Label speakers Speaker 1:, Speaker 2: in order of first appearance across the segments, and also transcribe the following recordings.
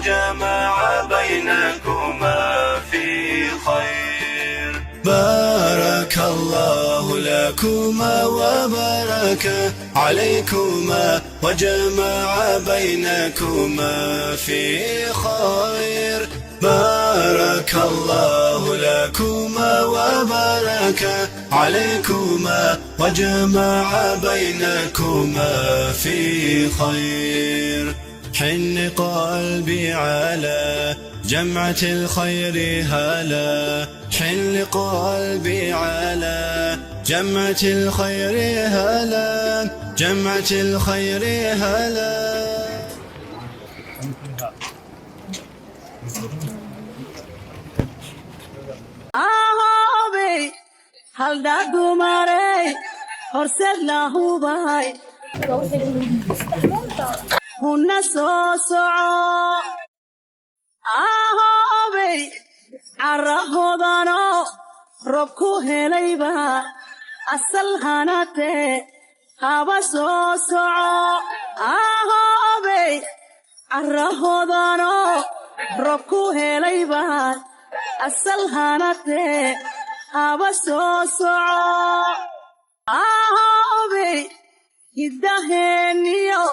Speaker 1: وجمع بينكما في خير. بارك الله لكما وبارك عليكما وجمع بينكما في خير. بارك الله لكما وبارك عليكما وجمع بينكما في خير. حن قلبي على جمعة الخير هلا، حن قلبي على جمعة الخير هلا، جمعة الخير هلا.
Speaker 2: Ahobe, halda dumare, horset la hubay, hunna sosoco. Ahobe, arrahodano, robku helayba, asal hanate, haba sosoco. Ahobe, arrahodano, robku helayba, asal hanate haba sosoco. Ahobe hidaheniyo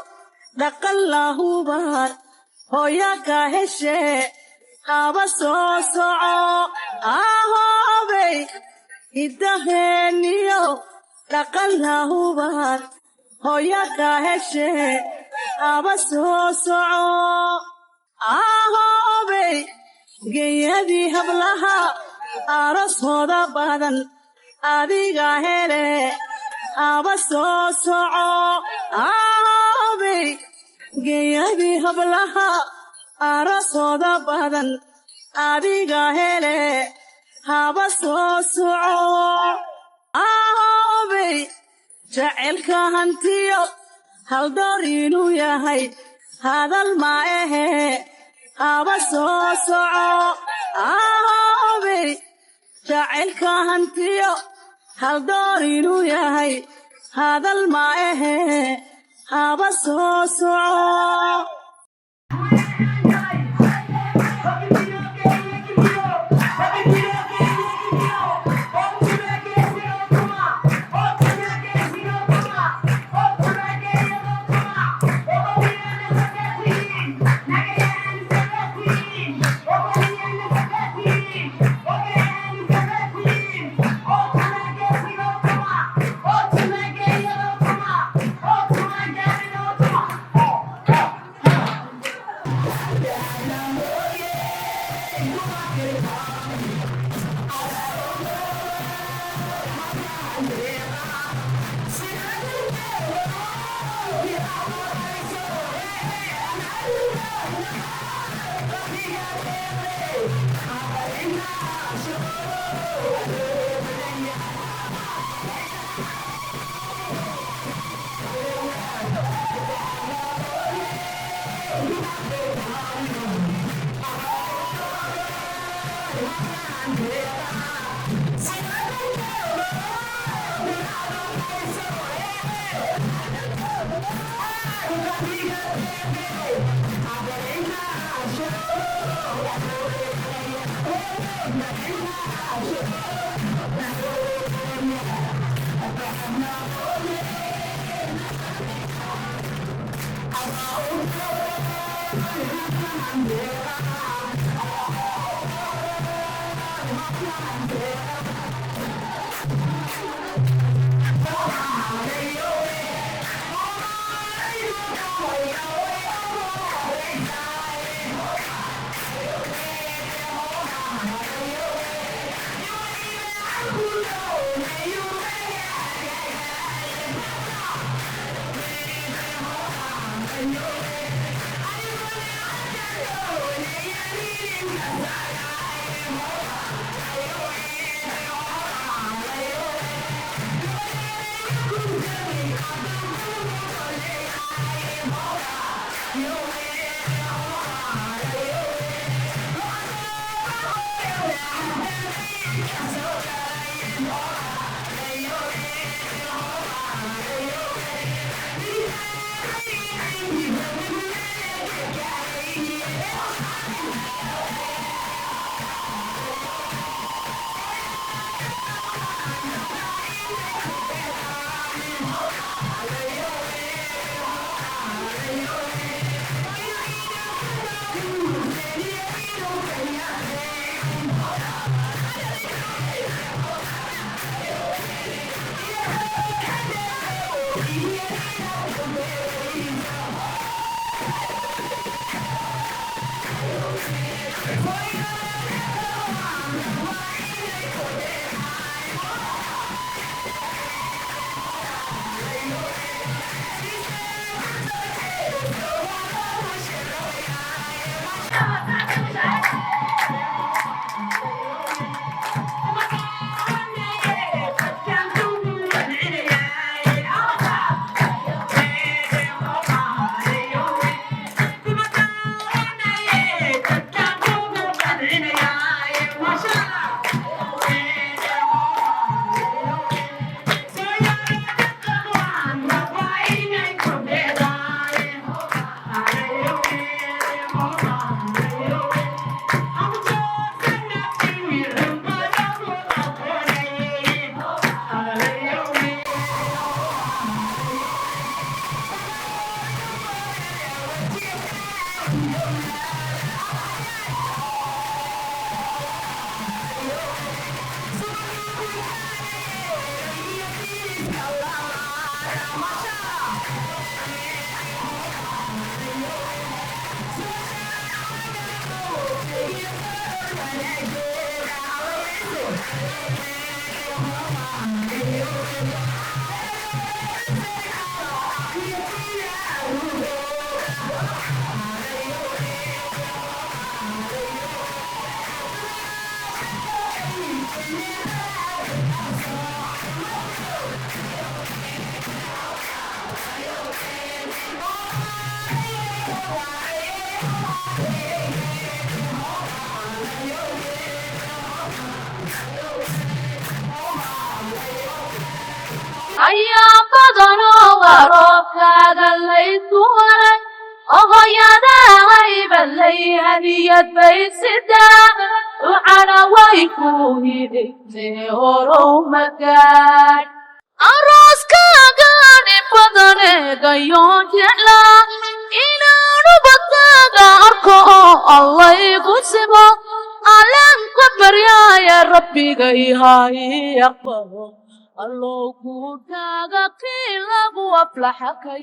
Speaker 2: dhaqan lahuban hooya ka heshe haba sosoco. Ahobe hidaheniyo dhaqan lahuban hooya ka heshe haba sosoco. Ahobe geyadii hablaha arooskooda badan adiga hele haba sosoco. Ahobe geyadii hablaha arooskooda badan adiga hele haba sosoco. Ahobe jacelka hantiyo haldoor inuu yahay hadal ma ehe haba sosoco. Ahobe jacelka hantiyo haldoor inuu yahay hadal ma ehe haba sosoco. أيام بدنو وروك قليتوني أغيادا غيب اللي هديت بيسدا وعنا ويكوني بيتي ورومكاي أراس كاغاني بدني قيون جعلا إنا نبتاقا أركو الله يقسمو ألم كبر يا ربي قيهاي يقبضو الله كوتاغا كي لغو أفلحكي